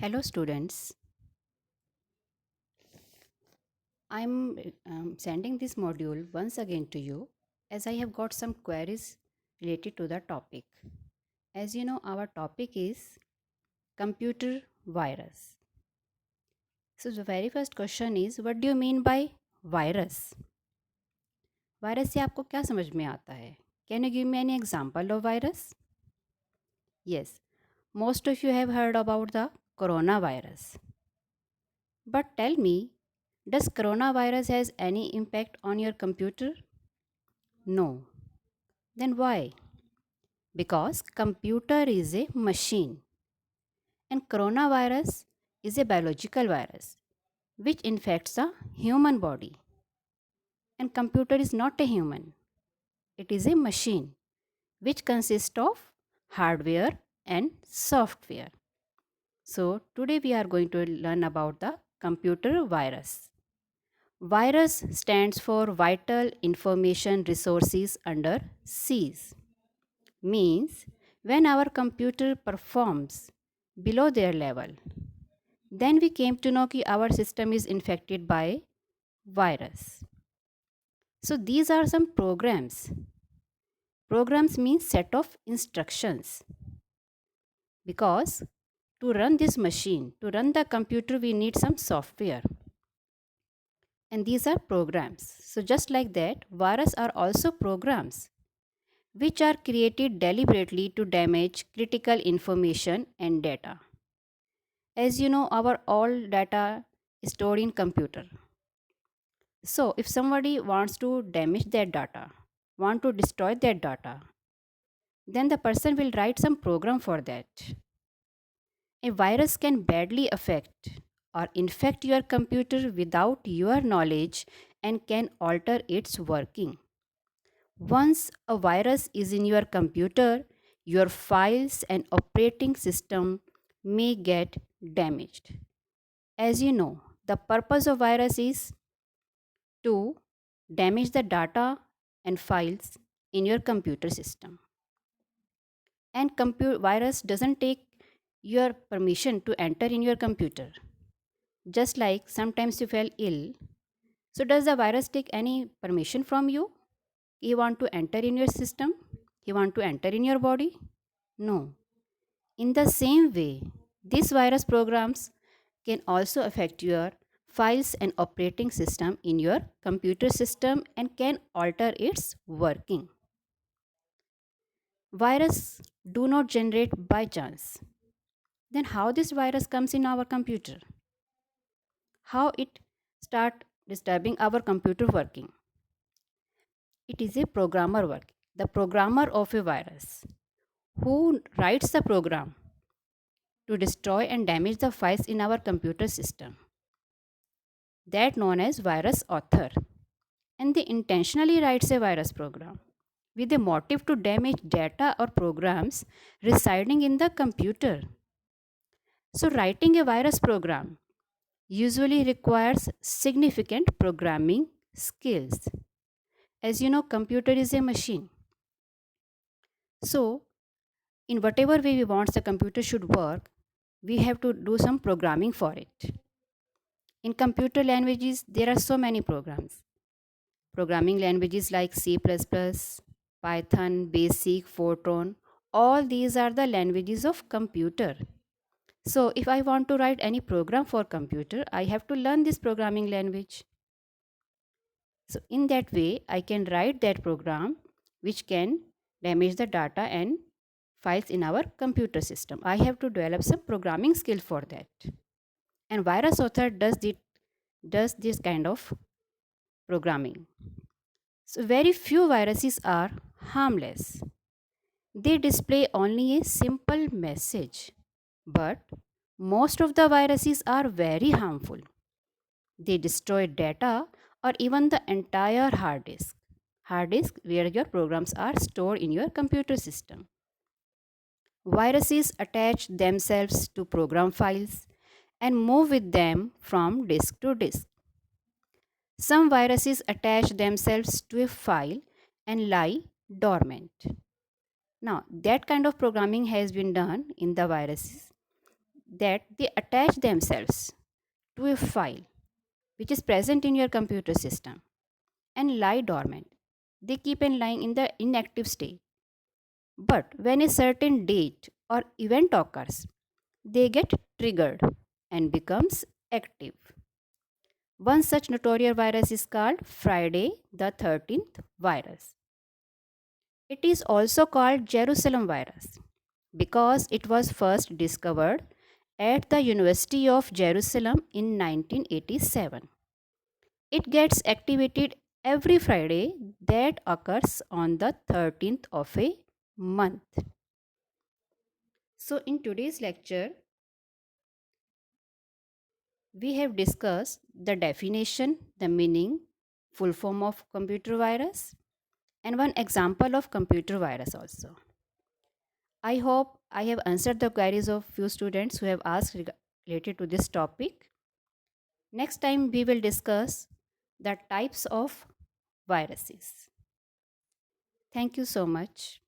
Hello, students. I'm sending this module once again to you as I have got some queries related to the topic. As you know, our topic is computer virus. So, the very first question is what do you mean by virus? Virus से आपको क्या समझ में आता है? Can you give me any example of virus? Yes, most of you have heard about the coronavirus. But tell me, does coronavirus has any impact on your computer? No. Then why? Because computer is a machine and coronavirus is a biological virus which infects the human body. And computer is not a human. It is a machine which consists of hardware and software. So today we are going to learn about the computer virus. Virus stands for Vital Information Resources under SIES. Means when our computer performs below their level, then we came to know that our system is infected by virus. So these are some programs. Programs means set of instructions because to run this machine, to run the computer, we need some software. And these are programs. So just like that, virus are also programs which are created deliberately to damage critical information and data. As you know, our all data is stored in computer. So if somebody wants to damage that data, want to destroy that data, then the person will write some program for that. A virus can badly affect or infect your computer without your knowledge and can alter its working. Once a virus is in your computer, your files and operating system may get damaged. As you know, the purpose of virus is to damage the data and files in your computer system. And virus doesn't take your permission to enter in your computer. Just like sometimes you feel ill. So does the virus take any permission from you? He want to enter in your system? He want to enter in your body? No. In the same way, these virus programs can also affect your files and operating system in your computer system and can alter its working. Virus do not generate by chance. Then how this virus comes in our computer? How it start disturbing our computer working? It is a programmer work. The programmer of a virus who writes the program to destroy and damage the files in our computer system. That known as virus author. And they intentionally writes a virus program with a motive to damage data or programs residing in the computer. So writing a virus program usually requires significant programming skills. As you know, computer is a machine. So in whatever way we want the computer should work, we have to do some programming for it. In computer languages, there are so many programs. Programming languages like C++, Python, Basic, Fortran, all these are the languages of computer. So if I want to write any program for computer, I have to learn this programming language. So in that way, I can write that program which can damage the data and files in our computer system. I have to develop some programming skill for that. And virus author does this kind of programming. So very few viruses are harmless. They display only a simple message. But most of the viruses are very harmful. They destroy data or even the entire hard disk. Hard disk where your programs are stored in your computer system. Viruses attach themselves to program files and move with them from disk to disk. Some viruses attach themselves to a file and lie dormant. Now, that kind of programming has been done in the viruses. that they attach themselves to a file which is present in your computer system and lie dormant. They keep on lying in the inactive state. But when a certain date or event occurs, they get triggered and becomes active. One such notorious virus is called Friday the 13th virus. It is also called Jerusalem virus because it was first discovered at the University of Jerusalem in 1987. It gets activated every Friday that occurs on the 13th of a month. So, in today's lecture, we have discussed the definition, the meaning, full form of computer virus, and one example of computer virus also. I hope I have answered the queries of few students who have asked related to this topic. Next time we will discuss the types of viruses. Thank you so much.